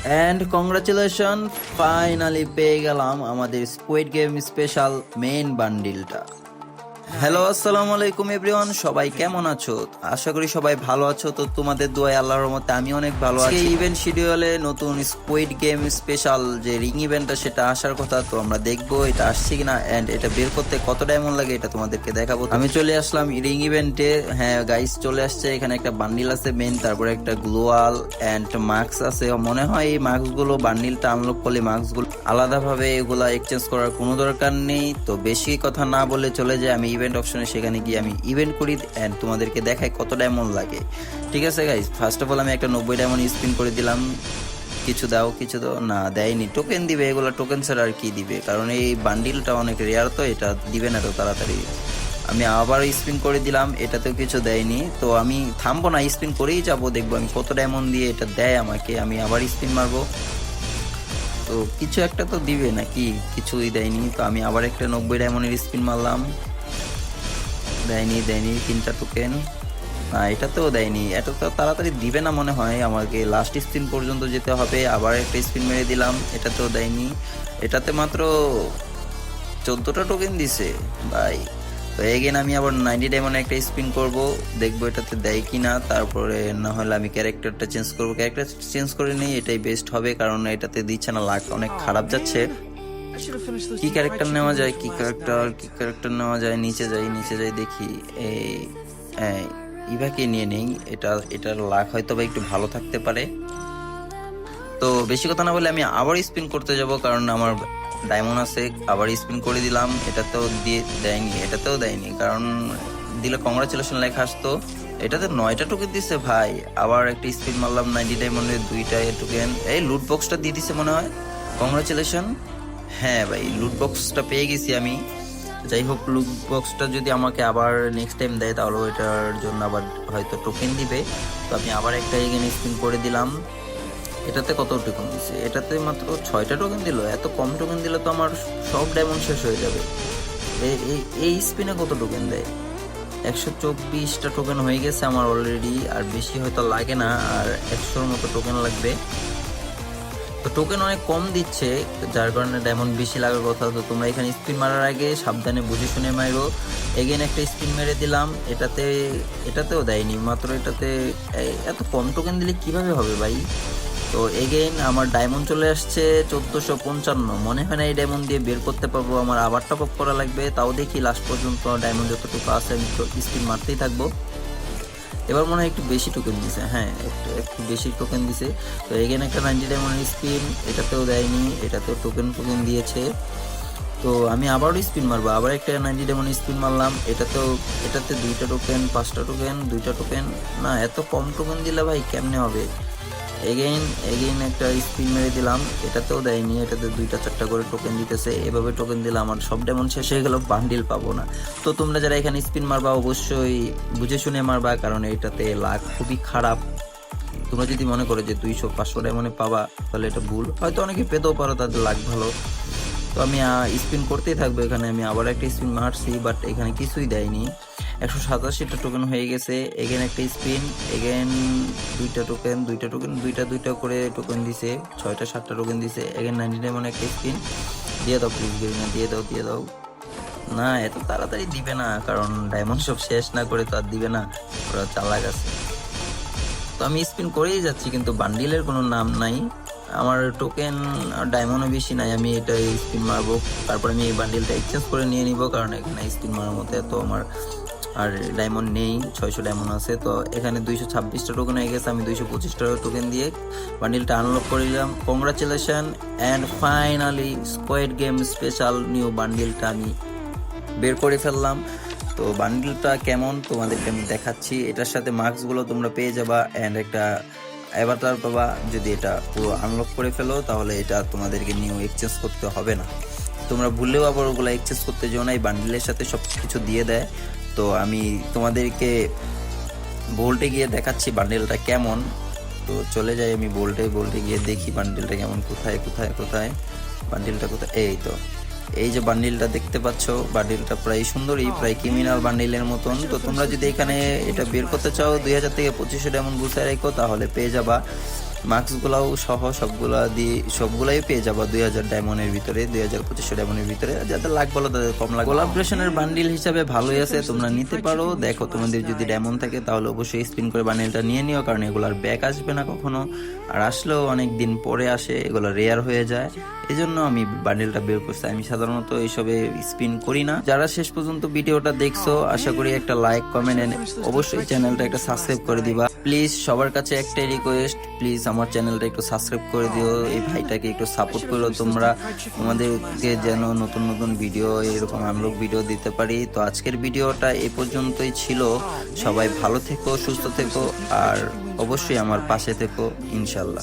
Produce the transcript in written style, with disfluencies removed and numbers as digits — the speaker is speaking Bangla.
অ্যান্ড কংগ্রাচুলেশন, ফাইনালি পেয়ে গেলাম আমাদের স্কুইড গেম স্পেশাল মেইন বান্ডিলটা। হ্যালো, আসসালামু আলাইকুম এভরিওয়ান, সবাই কেমন আছো? আশা করি সবাই ভালো আছো। তো তোমাদের দোয়ায় আল্লাহর রহমতে আমি অনেক ভালো আছি। ইভেন্ট শিডিউলে নতুন স্কুইড গেম স্পেশাল যে রিং ইভেন্টটা সেটা আসার কথা, তো আমরা দেখবো এটা আসছে কিনা এন্ড এটা বের করতে কত ডায়মন্ড লাগে এটা তোমাদেরকে দেখাবো। আমি চলে আসলাম রিং ইভেন্টে। হ্যাঁ গাইস, চলে আসছে। এখানে একটা বান্ডিল আছে মেইন, তারপরে একটা গ্লোয়াল এন্ড মাস্ক আছে। মনে হয় এই মাস্ক গুলো বান্ডিলটা আনলক করলে মাস্ক গুলো আলাদাভাবে এগুলা এক্সচেঞ্জ করার কোনো দরকার নেই। তো বেশি কথা না বলে চলে যায় আমি ইভেন্ট অপশনে, সেখানে গিয়ে আমি ইভেন্ট করি এন্ড তোমাদেরকে দেখাই কত ডায়মন্ড লাগে। ঠিক আছে গাইস, ফার্স্ট অফ অল আমি একটা 90 ডায়মন্ড স্পিন করে দিলাম। কিছু দাও, কিছু দাও, না দেয়নি। টোকেন দিবে, এগুলো টোকেন ছাড়া আর কি দিবে, কারণ এই বান্ডিলটা অনেক রেয়ার, তো এটা দিবে না তো তাড়াতাড়ি। আমি আবার স্পিন করে দিলাম, এটাতেও কিছু দেয়নি। তো আমি থামবো না, স্পিন করেই যাবো, দেখবো আমি কত ডায়মন্ড দিয়ে এটা দেয় আমাকে। আমি আবার স্পিন মারবো, তো কিছু একটা তো দিবে নাকি, কিছুই দেয়নি। তো আমি আবার একটা 90 ডায়মন্ডের স্পিন মারলাম, দেয়নি দেয়নি। 3টা টোকেন, না এটাতেও দেয়নি। এটা তো তাড়াতাড়ি দিবে না মনে হয়, আমাকে লাস্ট স্পিন পর্যন্ত যেতে হবে। আবার একটা স্পিন মেরে দিলাম, এটাতেও দেয়নি। এটাতে মাত্র 14টা টোকেন দিছে ভাই। তো এগেন আমি আবার 90 ডায়মন্ড একটা স্পিন করব, দেখবো এটাতে দেয় কিনা। তারপরে না হলে আমি ক্যারেক্টারটা চেঞ্জ করবো। ক্যারেক্টার চেঞ্জ করে নিই, এটাই বেস্ট হবে, কারণ এটাতে দিচ্ছে না, লাক অনেক খারাপ যাচ্ছে। কি ক্যারেক্টার নেওয়া যায়, কি ক্যারেক্টার নেওয়া যায়? নিচে যাই, নিচে যাই, দেখি। এই ইভাকে নিয়ে নেই, এটার লাক হয়তো বা একটু ভালো থাকতে পারে। তো বেশি কথা না বলে আমি আবার স্পিন করতে যাব, কারণ আমার ডায়মন্ড আছে। আবার স্পিন করে দিলাম, এটাতেও দিয়ে দেয়নি, এটাতেও দেয়নি, কারণ দিলে কংগ্রাচুলেশন লেখা আসতো। এটাতে 9টা টোকেন দিছে ভাই। আবার একটা স্পিন মারলাম 90 ডায়মন্ডের 2টা টোকেন। এই লুট বক্সটা দিয়ে দিছে মনে হয়, কংগ্রাচুলেশন। হ্যাঁ ভাই, লুট বক্সটা পেয়ে গেছি আমি। যাই হোক, লুট বক্সটা যদি আমাকে আবার নেক্সট টাইম দেয় তাহলে ওইটার জন্য আবার হয়তো টোকেন দিবে। তো আমি আবার একটা এগেন স্পিন করে দিলাম। এটাতে কত টোকেন দিছে? এটাতে মাত্র 6টা টোকেন দিল। এত কম টোকেন দিলে তো আমার সব ডায়মন্ড শেষ হয়ে যাবে। এই স্পিনে কত টোকেন দেয়? 124টা টোকেন হয়ে গেছে আমার অলরেডি, আর বেশি হয়তো লাগে না, আর 100-র মতো টোকেন লাগবে। তো টোকেন অনেক কম দিচ্ছে, যার কারণে ডায়মন্ড বেশি লাগার কথা। তো তোমরা এখানে স্পিন মারার আগে সাবধানে বুঝে শুনে মারো। এগেন একটা স্পিন মেরে দিলাম, এটাতেও দেয়নি, মাত্র এটাতে এত কম টোকেন দিলে কিভাবে হবে ভাই? তো এগেইন আমার ডায়মন্ড চলে আসছে 1455। মনে হয় না এই ডায়মন্ড দিয়ে বের করতে পারবো, আমার আবার টপ আপ করা লাগবে। তাও দেখি লাস্ট পর্যন্ত ডায়মন্ড যতটুকু আছে আমি তো স্পিন মারতেই থাকবো। এবার মনে হয় একটু বেশি টোকেন দিছে, হ্যাঁ একটু বেশি টোকেন দিছে। তো এগেইন একটা 90 ডায়মন্ড স্পিন, এটাতেও দেয়নি, এটাতেও টোকেন দিয়েছে। তো আমি আবারও স্পিন মারবো, আবার একটা 90 ডায়মন্ড স্পিন মারলাম। এটাতে 2টা টোকেন, 5টা টোকেন, 2টা টোকেন। না, এত কম টোকেন দিলে ভাই কেমনে হবে? এগেইন একটা স্পিন মেরে দিলাম, এটাতেও দেয়নি। এটাতে 2টা 4টা করে টোকেন দিতেছে। এভাবে টোকেন দিলে আমার সব ডায়মন্ড শেষ হয়ে গেল, বান্ডিল পাবো না। তো তোমরা যারা এখানে স্পিন মারবা অবশ্যই বুঝে শুনে মারবা, কারণ এটাতে লাক খুবই খারাপ। তোমরা যদি মনে করো যে 200-500 ডায়মন্ডে পাবা, তাহলে এটা ভুল। হয়তো অনেকে পেতেও পারো, তাদের লাক ভালো। তো আমি স্পিন করতেই থাকবো। এখানে আমি আবার একটা স্পিন মারছি, বাট এখানে কিছুই দেয়নি। 187টা টোকেন হয়ে গেছে। এগেন একটা স্পিন, এগেন 2টা টোকেন, 2টা করে টোকেন দিছে। 6টা 7টা টোকেন দিছে। এগেন 90 ডায়মন্ড একটা স্পিন। দিয়ে দাও প্লিজ গেরিনা, দিয়ে দাও। না, এত তাড়াতাড়ি দিবে না, কারণ ডায়মন্ড সব শেষ না করে তো আর দিবে না, ওরা চালাক আছে। তো আমি স্পিন করেই যাচ্ছি, কিন্তু বান্ডিলের কোনো নাম নাই। আমার টোকেন ডায়মন্ডও বেশি নাই, আমি এটা স্পিন মারবো। তারপর আমি এই বান্ডিলটা এক্সচেঞ্জ করে নিয়ে নিব, কারণ এখানে স্পিন মারার মতো এত আমার আর ডায়মন্ড নেই। 600 ডায়মন্ড আছে। তো এখানে 226টা টোকেন হয়ে গেছে। আমি 225টা টোকেন দিয়ে বান্ডিলটা আনলক করে দিলাম। Congratulation, and finally squad game special new বান্ডিলটা আমি বের করে ফেললাম। তো বান্ডিলটা কেমন তোমাদেরকে আমি দেখাচ্ছি। এটার সাথে মার্কসগুলো তোমরা পেয়ে যাবা, অ্যান্ড একটা অ্যাভাটার পাবা। যদি এটা পুরো আনলক করে ফেলো তাহলে এটা তোমাদেরকে নিউ এক্সচেঞ্জ করতে হবে না। তোমরা ভুললেও আবার ওগুলো এক্সচেঞ্জ করতে যাও না, এই বান্ডিলের সাথে সব কিছু দিয়ে দেয়। তো আমি তোমাদেরকে বোল্টে গিয়ে দেখাচ্ছি বান্ডিলটা কেমন। তো চলে যাই আমি বোল্টে গিয়ে দেখি বান্ডিলটা কেমন, কোথায় বান্ডিলটা কোথায়। এই যে বান্ডিলটা দেখতে পাচ্ছ, বান্ডিলটা প্রায় সুন্দরই, প্রায় ক্রিমিনাল বান্ডিলের মতন। তো তোমরা যদি এখানে এটা বের করতে চাও 2000 থেকে 2500 ডায়মন্ড গুছায় রেখো, তাহলে পেয়ে যাবা। মাস্কগুলাও সহ সবগুলাই পেয়ে যাবো 2000 ডায়মন্ডের ভিতরে, 2500 ডায়মন্ডের ভিতরে। যাদের লাখ বলো তাদের কম লাগে। কোলাবরেশনের বান্ডিল হিসাবে ভালোই আছে, তোমরা নিতে পারো। দেখো তোমাদের যদি ডায়মন্ড থাকে তাহলে অবশ্যই স্পিন করে বান্ডিলটা নিয়ে নিও, কারণ এগুলার ব্যাক আসবে না কখনো, আর আসলেও অনেক দিন পরে আসে, এগুলো রেয়ার হয়ে যায়। এই জন্য আমি বান্ডিলটা বের করছি। আমি সাধারণত এইসবে স্পিন করি না। যারা শেষ পর্যন্ত ভিডিওটা দেখছো, আশা করি একটা লাইক, কমেন্ট এন্ড অবশ্যই চ্যানেলটা একটা সাবস্ক্রাইব করে দিবা। প্লিজ সবার কাছে একটাই রিকোয়েস্ট, প্লিজ আমার চ্যানেলটা একটু সাবস্ক্রাইব করে দিও, এই ভাইটাকে একটু সাপোর্ট করো তোমরা, তোমাদেরকে যেন নতুন নতুন ভিডিও, এরকম আমলোক ভিডিও দিতে পারি। তো আজকের ভিডিওটা এই পর্যন্তই ছিল। সবাই ভালো থেকো, সুস্থ থেকো, আর অবশ্যই আমার পাশে থেকো, ইনশাল্লাহ।